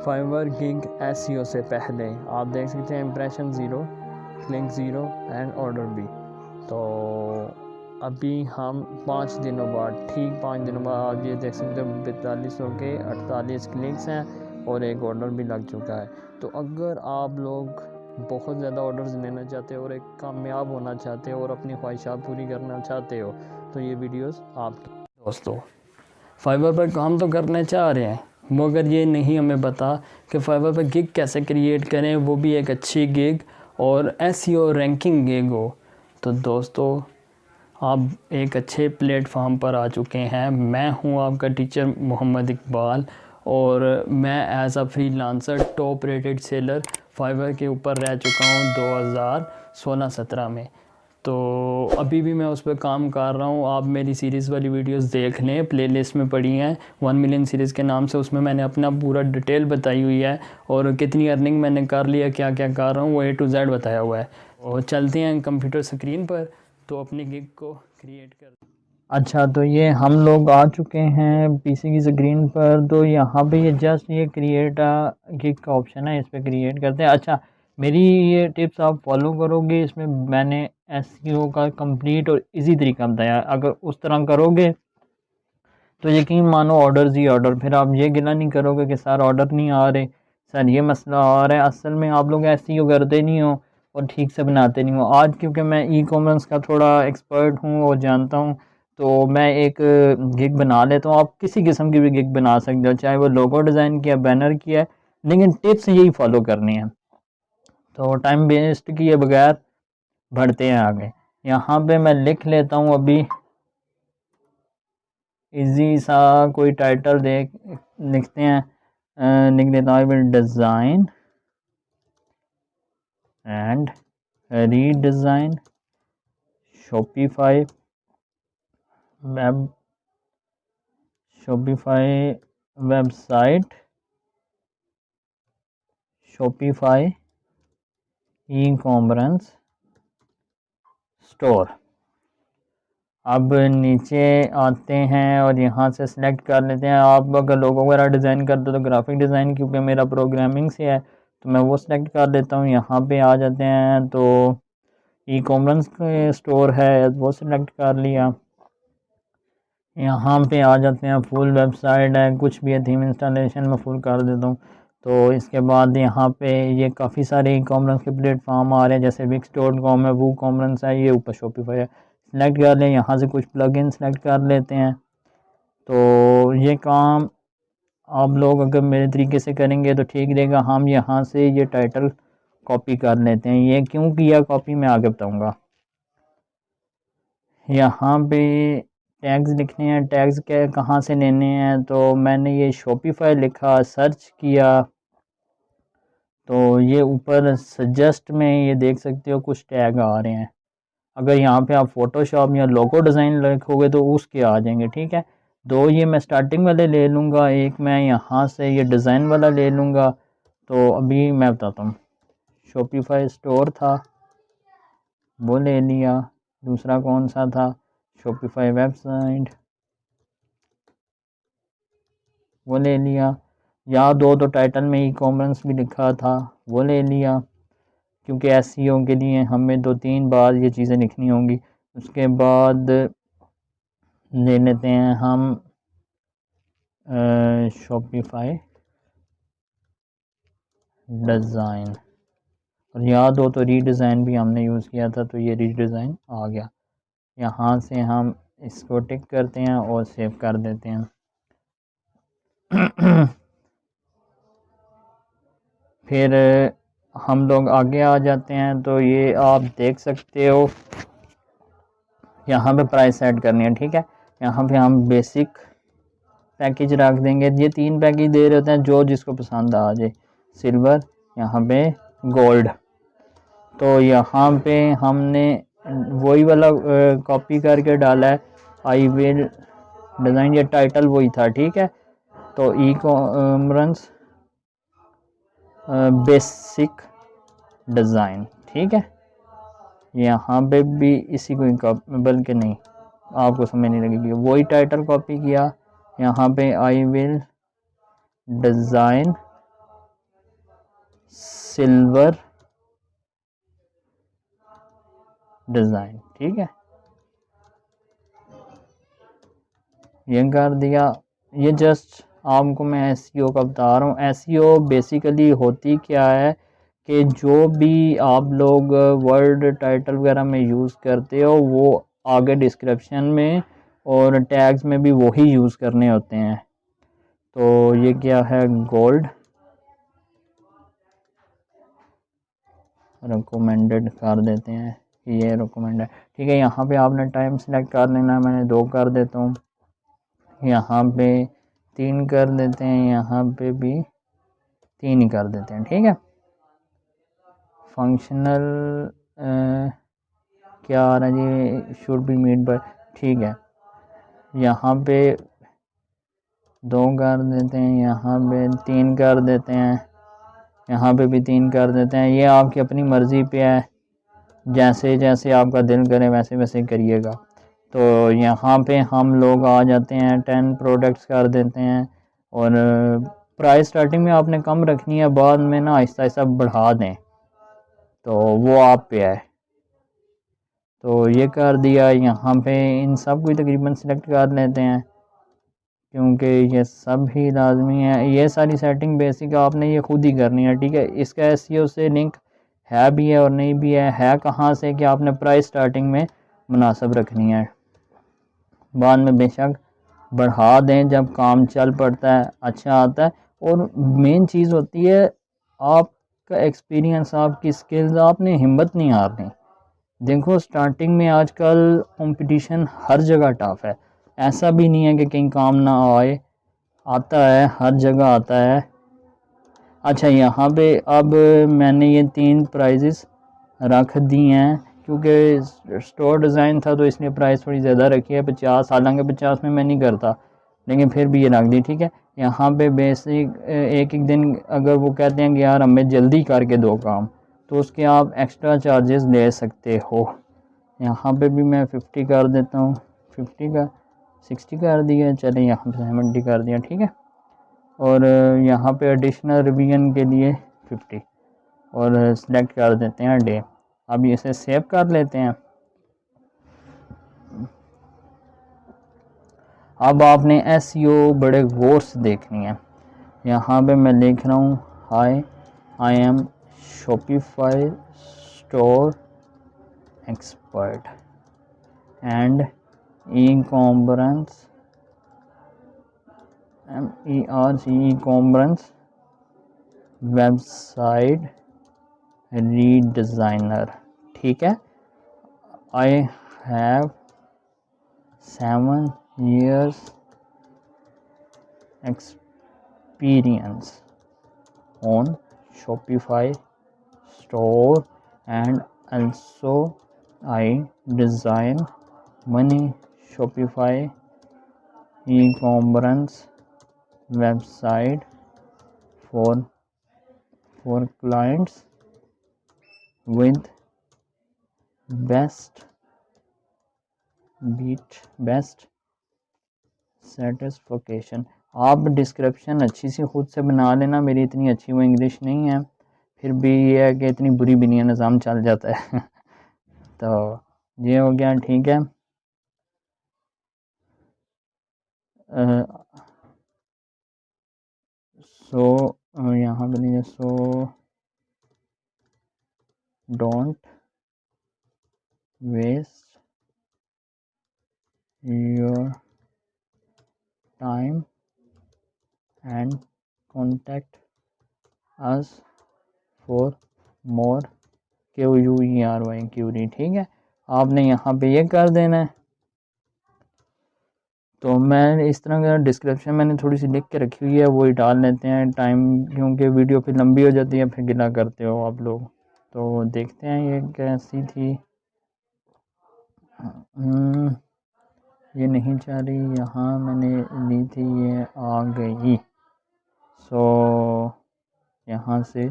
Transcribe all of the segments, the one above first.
Fiverr gig SEO से पहले आप देख सकते हैं इम्प्रेशन 0, क्लिक 0 एंड ऑर्डर भी। तो अभी हम 5 दिनों बाद, ठीक 5 दिनों बाद आप ये देख सकते हो 4200 के 48 क्लिक्स हैं और एक ऑर्डर भी लग चुका है। तो अगर आप लोग बहुत ज़्यादा ऑर्डर्स लेना चाहते हो और एक कामयाब होना चाहते हो और अपनी ख्वाहिशात पूरी करना चाहते हो तो ये वीडियोस आपके दोस्तों फाइवर पर काम तो करने चाह रहे हैं, मगर ये नहीं हमें पता कि फाइवर पर गिग कैसे क्रिएट करें, वो भी एक अच्छी गिग और एसईओ रैंकिंग गिग हो। तो दोस्तों आप एक अच्छे प्लेटफॉर्म पर आ चुके हैं। मैं हूं आपका टीचर मोहम्मद इकबाल और मैं as a freelancer top rated seller Fiverr के ऊपर रह चुका हूं 2016-17 में। तो अभी भी मैं उस पर काम कर रहा हूँ। आप मेरी सीरीज़ वाली वीडियोस देख लें, प्लेलिस्ट में पड़ी हैं 1 मिलियन सीरीज़ के नाम से। उसमें मैंने अपना पूरा डिटेल बताई हुई है और कितनी अर्निंग मैंने कर लिया, क्या क्या कर रहा हूँ, वो A to Z बताया हुआ है। और चलते हैं कंप्यूटर स्क्रीन पर तो अपनी गिग को क्रिएट कर। अच्छा, तो ये हम लोग आ चुके हैं पीसी की स्क्रीन पर। तो यहाँ पे ये जस्ट ये क्रिएट गिग का ऑप्शन है, इस पर क्रिएट करते हैं। अच्छा, मेरी ये टिप्स आप फॉलो करोगे, इसमें मैंने एसईओ का कंप्लीट और इजी तरीका बताया। अगर उस तरह करोगे तो यकीन मानो ऑर्डर्स ही ऑर्डर, फिर आप ये गिला नहीं करोगे कि सर ऑर्डर नहीं आ रहे, सर ये मसला आ रहा है। असल में आप लोग एसईओ करते नहीं हो और ठीक से बनाते नहीं हो। आज क्योंकि मैं ई कॉमर्स का थोड़ा एक्सपर्ट हूँ और जानता हूँ, तो मैं एक गिग बना लेता हूँ। आप किसी किस्म की भी गिग बना सकते हो, चाहे वो लोगो डिज़ाइन की है, बैनर की है, लेकिन टिप्स यही फॉलो करनी है। तो टाइम वेस्ट किए बगैर बढ़ते हैं आगे। यहाँ पे मैं लिख लेता हूँ अभी इजी सा कोई टाइटल लिखते हैं। लिख देता हूँ, I will design and redesign Shopify website, Shopify e commerce store. अब नीचे आते हैं और यहाँ से सिलेक्ट कर लेते हैं। आप अगर लोगो वगैरह डिज़ाइन करते हो तो ग्राफिक डिज़ाइन, क्योंकि मेरा प्रोग्रामिंग से है तो मैं वो सिलेक्ट कर लेता हूँ। यहाँ पे आ जाते हैं तो ई कॉमर्स स्टोर है, वो सिलेक्ट कर लिया। यहाँ पे आ जाते हैं, फुल वेबसाइट है, कुछ भी है, थीम इंस्टॉलेशन में फुल कर देता हूँ। तो इसके बाद यहाँ पे ये काफ़ी सारे ई कॉमर्स के प्लेटफॉर्म आ रहे हैं, जैसे wix.com है, वो कॉमर्स है, ये ऊपर शॉपिफाई है। सिलेक्ट कर लें, यहाँ से कुछ प्लगइन सेलेक्ट कर लेते हैं। तो ये काम आप लोग अगर मेरे तरीके से करेंगे तो ठीक रहेगा। हम यहाँ से ये टाइटल कॉपी कर लेते हैं। ये क्यों किया कॉपी मैं आगे बताऊँगा। यहाँ पे टैग्स लिखने हैं, टैग्स के कहाँ से लेने हैं, तो मैंने ये शॉपिफाई लिखा, सर्च किया तो ये ऊपर सजेस्ट में ये देख सकते हो कुछ टैग आ रहे हैं। अगर यहाँ पे आप फोटोशॉप या लोगो डिज़ाइन लिखोगे तो उसके आ जाएंगे, ठीक है। दो ये मैं स्टार्टिंग वाले ले लूँगा, एक मैं यहाँ से ये डिज़ाइन वाला ले लूँगा। तो अभी मैं बताता हूँ, शॉपिफाई स्टोर था वो ले लिया, दूसरा कौन सा था, शॉपिफाई वेबसाइट वो ले लिया। या दो तो टाइटल में ई कॉमर्स भी लिखा था वो ले लिया, क्योंकि एसईओ के लिए हमें 2-3 बार ये चीज़ें लिखनी होंगी। उसके बाद ले लेते हैं हम शॉपिफाई डिज़ाइन, और याद हो तो रीडिज़ाइन भी हमने यूज़ किया था, तो ये रीडिज़ाइन आ गया। यहाँ से हम इसको टिक करते हैं और सेव कर देते हैं। फिर हम लोग आगे आ जाते हैं, तो ये आप देख सकते हो यहाँ पे प्राइस सेट करनी है, ठीक है। यहाँ पे हम बेसिक पैकेज रख देंगे। ये 3 पैकेज दे रहे होते हैं, जो जिसको पसंद आ जाए, सिल्वर, यहाँ पे गोल्ड। तो यहाँ पे हमने वही वाला कॉपी करके डाला है, आई विल डिज़ाइन, ये टाइटल वही था, ठीक है। तो ई कॉमर्स बेसिक डिज़ाइन, ठीक है। यहाँ पे भी इसी को कॉपी, बल्कि नहीं आपको समझ नहीं लगेगी, वही टाइटल कॉपी किया। यहाँ पे I will design silver design. ठीक है, ये कर दिया। ये जस्ट आपको मैं एसईओ का बता रहा हूँ। एसईओ बेसिकली होती क्या है कि जो भी आप लोग वर्ड टाइटल वगैरह में यूज़ करते हो वो आगे डिस्क्रिप्शन में और टैग्स में भी वही यूज़ करने होते हैं। तो ये क्या है, गोल्ड रिकमेंडेड कर देते हैं, ये रिकमेंडेड। ठीक है, यहाँ पे आपने टाइम सेलेक्ट कर लेना है, मैंने 2 कर देता हूँ, यहाँ पे 3 कर देते हैं, यहाँ पे भी 3 ही कर देते हैं। ठीक है, फंक्शनल क्या आ रहा है जी, शुड बी मीट बाय। ठीक है, यहाँ पे 2 कर देते हैं, यहाँ पे 3 कर देते हैं, यहाँ पे भी 3 कर देते हैं। ये आपकी अपनी मर्ज़ी पे है, जैसे जैसे आपका दिल करे वैसे वैसे करिएगा। तो यहाँ पे हम लोग आ जाते हैं, 10 प्रोडक्ट्स कर देते हैं। और प्राइस स्टार्टिंग में आपने कम रखनी है, बाद में ना आहिस्ता आहिस्ता बढ़ा दें, तो वो आप पे है। तो ये कर दिया। यहाँ पे इन सब को तकरीबन सिलेक्ट कर लेते हैं, क्योंकि ये सब ही लाजमी है। ये सारी सेटिंग बेसिक आपने ये खुद ही करनी है। ठीक है, इसका एसईओ से लिंक है भी है और नहीं भी है कहाँ से कि आपने प्राइस स्टार्टिंग में मुनासिब रखनी है, बाद में बेशक बढ़ा दें जब काम चल पड़ता है, अच्छा आता है। और मेन चीज़ होती है आपका एक्सपीरियंस, आपकी स्किल्स, आपने हिम्मत नहीं हारनी। देखो स्टार्टिंग में आजकल कंपटीशन हर जगह टफ है, ऐसा भी नहीं है कि कहीं काम ना आए, आता है, हर जगह आता है। अच्छा, यहाँ पे अब मैंने ये 3 प्राइजेस रख दी हैं, क्योंकि स्टोर डिज़ाइन था तो इसलिए प्राइस थोड़ी ज़्यादा रखी है, 50। हालांकि 50 में मैं नहीं करता, लेकिन फिर भी ये रख दी। ठीक है, यहाँ पे बेसिक एक एक दिन अगर वो कहते हैं कि यार हमें जल्दी करके दो काम, तो उसके आप एक्स्ट्रा चार्जेस ले सकते हो। यहाँ पे भी मैं 50 कर देता हूँ, 50 का 60 कर दिया, चले यहाँ पे 70 कर दिया। ठीक है, और यहाँ पे एडिशनल रिवीजन के लिए 50 और सिलेक्ट कर देते हैं डे। अब इसे सेव कर लेते हैं। अब आपने एसईओ बड़े गौर से देखनी है। यहाँ पे मैं लिख रहा हूँ, hi I am Shopify store expert and ecommerce ecommerce website redesigner. ठीक है, I have 7 years experience on Shopify store, and also I design many Shopify e-commerce website for clients with best satisfaction. आप description अच्छी सी खुद से बना लेना, मेरी इतनी अच्छी वो इंग्लिश नहीं है, फिर भी ये है कि इतनी बुरी भी नहीं है, निज़ाम चल जाता है। तो ये हो गया। ठीक है, सो यहाँ पे नहीं, so don't waste your time and contact us for more QUERY query. ठीक है, आपने यहाँ पे ये कर देना है। तो मैं इस तरह का डिस्क्रिप्शन मैंने थोड़ी सी लिख के रखी हुई है, वो ही डाल लेते हैं टाइम, क्योंकि वीडियो फिर लंबी हो जाती है, फिर गिला करते हो आप लोग। तो देखते हैं ये कैसी थी। ये नहीं चाह रही, यहाँ मैंने ली थी, ये आ गई। सो यहाँ से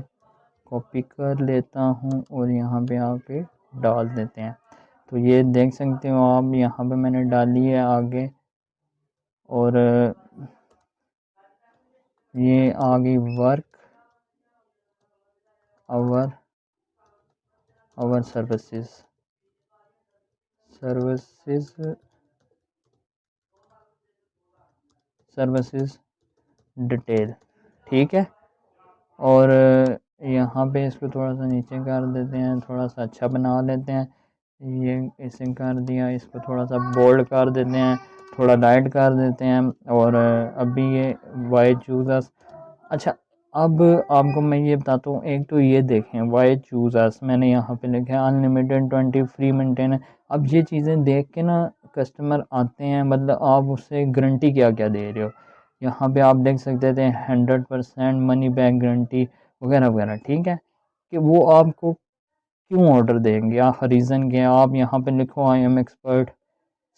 कॉपी कर लेता हूँ और यहाँ पे आके डाल देते हैं। तो ये देख सकते हो आप, यहाँ पे मैंने डाली है आगे, और ये आ गई वर्क our services डिटेल, ठीक है। और यहाँ पे इसको थोड़ा सा नीचे कर देते हैं, थोड़ा सा अच्छा बना लेते हैं। ये इसे कर दिया, इसको थोड़ा सा बोल्ड कर देते हैं, थोड़ा लाइट कर देते हैं। और अभी ये वाई चूज़। अच्छा, अब आपको मैं ये बताता हूँ, एक तो ये देखें वाई चूज़ अस, मैंने यहाँ पे लिखा है अनलिमिटेड 20 फ्री मेंटेन। अब ये चीज़ें देख के ना कस्टमर आते हैं, मतलब आप उससे गारंटी क्या क्या दे रहे हो। यहाँ पे आप देख सकते थे 100% मनी बैक गारंटी वगैरह वगैरह, ठीक है। कि वो आपको क्यों ऑर्डर देंगे, आप रीज़न क्या है। आप यहाँ पे लिखो I am expert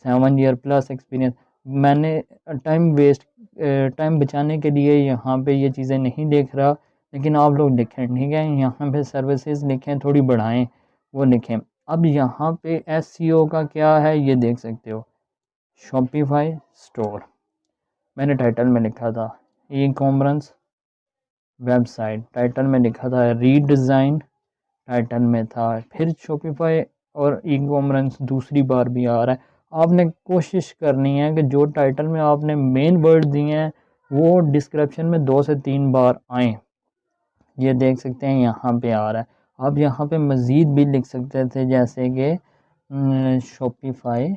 7 year plus experience. मैंने टाइम बचाने के लिए यहाँ पे ये चीज़ें नहीं लिख रहा, लेकिन आप लोग लिखें, ठीक है। यहाँ पे सर्विसेज लिखें, थोड़ी बढ़ाएं, वो लिखें। अब यहाँ पे SEO का क्या है ये देख सकते हो। शॉपिफाई स्टोर मैंने टाइटल में लिखा था, ई कॉमर्स वेबसाइट टाइटल में लिखा था, रीडिज़ाइन टाइटल में था, फिर शॉपिफाई और ई कॉमर्स दूसरी बार भी आ रहा है। आपने कोशिश करनी है कि जो टाइटल में आपने मेन वर्ड दिए हैं वो डिस्क्रिप्शन में 2 से 3 बार आएँ। ये देख सकते हैं यहाँ पे आ रहा है। आप यहाँ पे मज़ीद भी लिख सकते थे, जैसे कि शॉपिफाई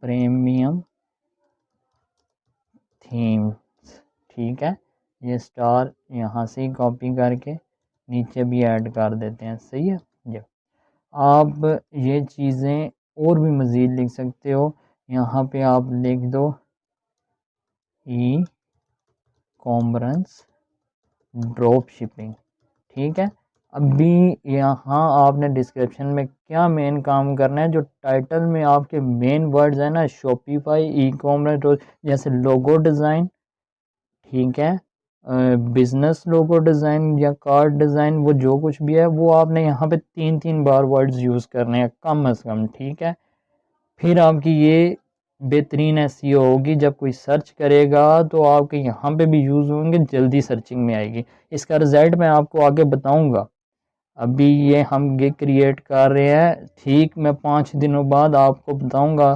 प्रीमियम थीम्स, ठीक है। ये स्टार यहाँ से ही कॉपी करके नीचे भी ऐड कर देते हैं, सही है जी। आप ये चीज़ें और भी मज़ीद लिख सकते हो। यहाँ पे आप लिख दो ई कॉमर्स ड्रॉप शिपिंग, ठीक है। अभी यहाँ आपने डिस्क्रिप्शन में क्या मेन काम करना है, जो टाइटल में आपके मेन वर्ड्स हैं ना, शॉपिफाई ई कॉमर्स, जैसे लोगो डिज़ाइन, ठीक है, बिज़नेस लोगो डिज़ाइन या कार्ड डिज़ाइन, वो जो कुछ भी है वो आपने यहाँ पे 3 बार वर्ड्स यूज़ करने हैं कम अज़ कम, ठीक है। फिर आपकी ये बेहतरीन SEO होगी, जब कोई सर्च करेगा तो आपके यहाँ पे भी यूज़ होंगे, जल्दी सर्चिंग में आएगी। इसका रिज़ल्ट मैं आपको आगे बताऊँगा। अभी ये हम ये क्रिएट कर रहे हैं, ठीक मैं 5 दिनों बाद आपको बताऊँगा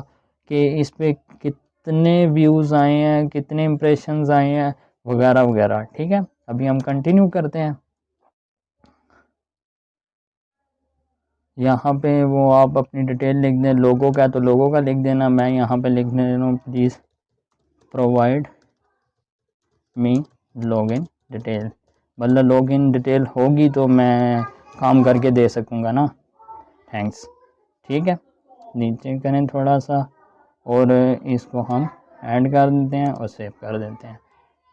कि इस पे कितने व्यूज़ आए हैं, कितने इम्प्रेशंस आए हैं वगैरह वगैरह, ठीक है। अभी हम कंटिन्यू करते हैं। यहाँ पे वो आप अपनी डिटेल लिख दें, लोगो का है तो लोगो का लिख देना। मैं यहाँ पे लिख दे रहा हूँ, please provide me login detail, मतलब लॉगिन डिटेल होगी तो मैं काम करके दे सकूँगा ना, थैंक्स, ठीक है। नीचे करें थोड़ा सा और इसको हम ऐड कर देते हैं और सेव कर देते हैं।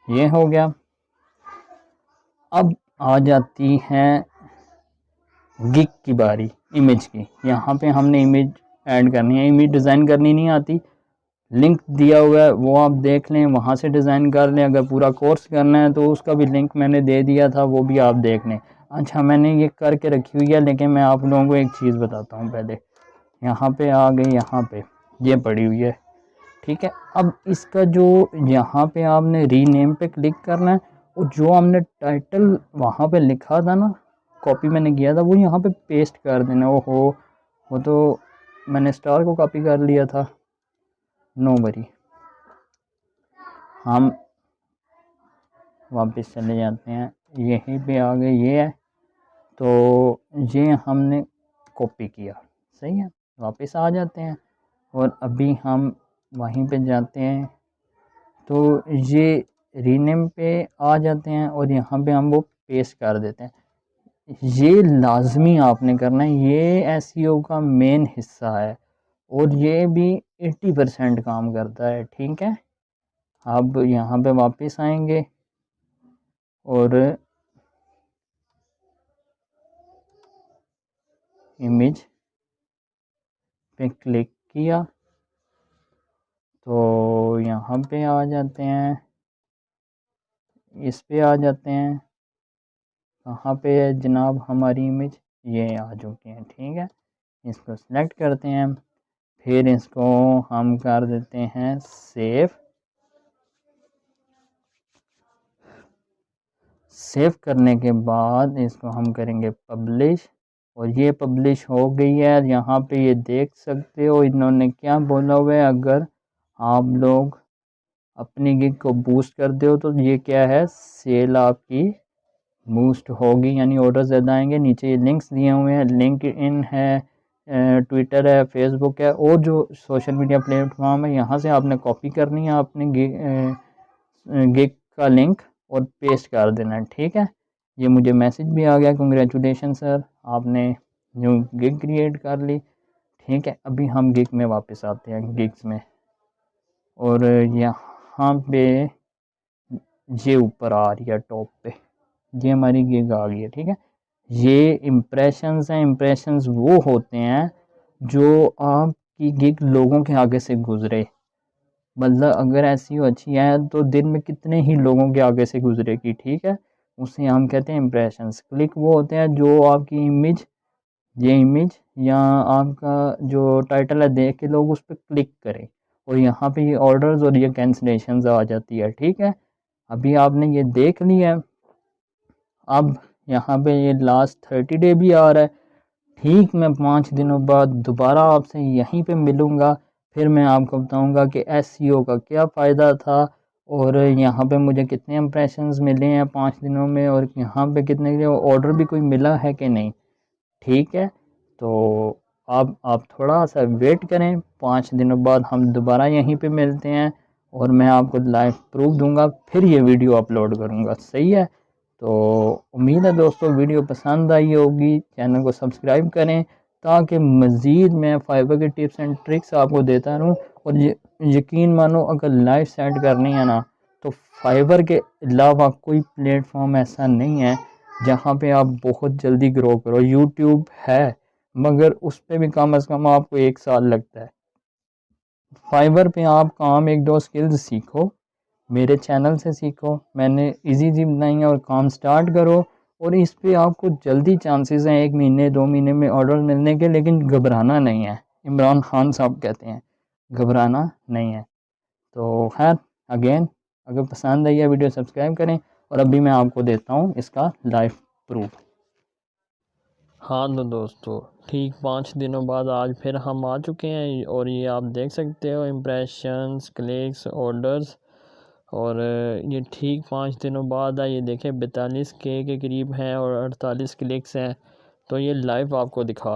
ये हो गया। अब आ जाती है गिग की बारी, इमेज की। यहाँ पे हमने इमेज ऐड करनी है, इमेज डिज़ाइन करनी नहीं आती, लिंक दिया हुआ है वो आप देख लें, वहाँ से डिज़ाइन कर लें। अगर पूरा कोर्स करना है तो उसका भी लिंक मैंने दे दिया था, वो भी आप देख लें। अच्छा, मैंने ये करके रखी हुई है, लेकिन मैं आप लोगों को एक चीज़ बताता हूँ पहले। यहाँ पे आ गई, यहाँ पे ये पड़ी हुई है, ठीक है। अब इसका जो यहाँ पे आपने रीनेम पे क्लिक करना है, और जो हमने टाइटल वहाँ पे लिखा था ना, कॉपी मैंने किया था, वो यहाँ पे पेस्ट कर देना। ओहो, वो तो मैंने स्टार को कॉपी कर लिया था, नो वरी। हम वापस चले जाते हैं, यहीं पे आ गए, ये है तो ये हमने कॉपी किया, सही है। वापस आ जाते हैं और अभी हम वहीं पे जाते हैं, तो ये रीनेम पे आ जाते हैं और यहाँ पे हम वो पेस्ट कर देते हैं। ये लाजमी आपने करना है, ये SEO का मेन हिस्सा है और ये भी 80% काम करता है, ठीक है। अब यहाँ पे वापस आएंगे और इमेज पे क्लिक किया तो यहाँ पे आ जाते हैं, इस पे आ जाते हैं। कहाँ पे है जनाब हमारी इमेज, ये आ चुकी है, ठीक है। इसको सिलेक्ट करते हैं, फिर इसको हम कर देते हैं सेव। सेव करने के बाद इसको हम करेंगे पब्लिश, और ये पब्लिश हो गई है। यहाँ पे ये देख सकते हो इन्होंने क्या बोला हुआ है, अगर आप लोग अपनी गिग को बूस्ट करते हो तो ये क्या है, सेल आपकी बूस्ट होगी, यानी ऑर्डर ज़्यादा आएंगे। नीचे ये लिंक्स दिए हुए हैं, लिंक इन है, ट्विटर है, फेसबुक है, और जो सोशल मीडिया प्लेटफॉर्म है यहाँ से आपने कॉपी करनी है अपने गिग का लिंक और पेस्ट कर देना है, ठीक है। ये मुझे मैसेज भी आ गया, कंग्रेचुलेशन सर, आपने न्यू गिग क्रिएट कर ली, ठीक है। अभी हम गिग में वापस आते हैं, गिग्स में, और यहाँ पे ये ऊपर आ रही है टॉप पे, ये हमारी गिग आ गई है, ठीक है। ये इम्प्रेशंस हैं, इम्प्रेशंस वो होते हैं जो आपकी गिग लोगों के आगे से गुजरे, मतलब अगर ऐसी अच्छी है तो दिन में कितने ही लोगों के आगे से गुजरेगी, ठीक है, उसे हम कहते हैं इम्प्रेशंस। क्लिक वो होते हैं जो आपकी इमेज, ये इमेज या आपका जो टाइटल है देख के लोग उस पर क्लिक करें, और यहाँ पे ये ऑर्डर्स और ये कैंसलेशंस आ जाती है, ठीक है। अभी आपने ये देख लिया है, अब यहाँ पे ये लास्ट 30 डे भी आ रहा है, ठीक। मैं 5 दिनों बाद दोबारा आपसे यहीं पे मिलूँगा, फिर मैं आपको बताऊँगा कि एसईओ का क्या फ़ायदा था, और यहाँ पे मुझे कितने इम्प्रेशंस मिले हैं 5 दिनों में, और यहाँ पे कितने के ऑर्डर भी कोई मिला है कि नहीं, ठीक है। तो आप थोड़ा सा वेट करें, 5 दिनों बाद हम दोबारा यहीं पे मिलते हैं, और मैं आपको लाइव प्रूफ दूंगा, फिर ये वीडियो अपलोड करूँगा, सही है। तो उम्मीद है दोस्तों वीडियो पसंद आई होगी, चैनल को सब्सक्राइब करें ताकि मज़ीद मैं फाइबर के टिप्स एंड ट्रिक्स आपको देता रहूं। और यकीन मानो, अगर लाइव सेट करनी है ना, तो फाइबर के अलावा कोई प्लेटफॉर्म ऐसा नहीं है जहाँ पे आप बहुत जल्दी ग्रो करो। यूट्यूब है मगर उस पर भी कम से कम आपको 1 साल लगता है। फाइबर पे आप काम 1-2 स्किल्स सीखो, मेरे चैनल से सीखो, मैंने इजी बनाई है, और काम स्टार्ट करो, और इस पे आपको जल्दी चांसेस हैं 1 महीने 2 महीने में ऑर्डर मिलने के, लेकिन घबराना नहीं है। इमरान खान साहब कहते हैं घबराना नहीं है। तो खैर, अगेन अगर पसंद आई है वीडियो सब्सक्राइब करें, और अभी मैं आपको देता हूँ इसका लाइव प्रूफ। हाँ तो दोस्तों, ठीक 5 दिनों बाद आज फिर हम आ चुके हैं, और ये आप देख सकते हो इम्प्रेशंस, क्लिक्स, ऑर्डर्स, और ये ठीक 5 दिनों बाद है। ये देखें 42K के करीब हैं और 48 क्लिक्स हैं। तो ये लाइव आपको दिखा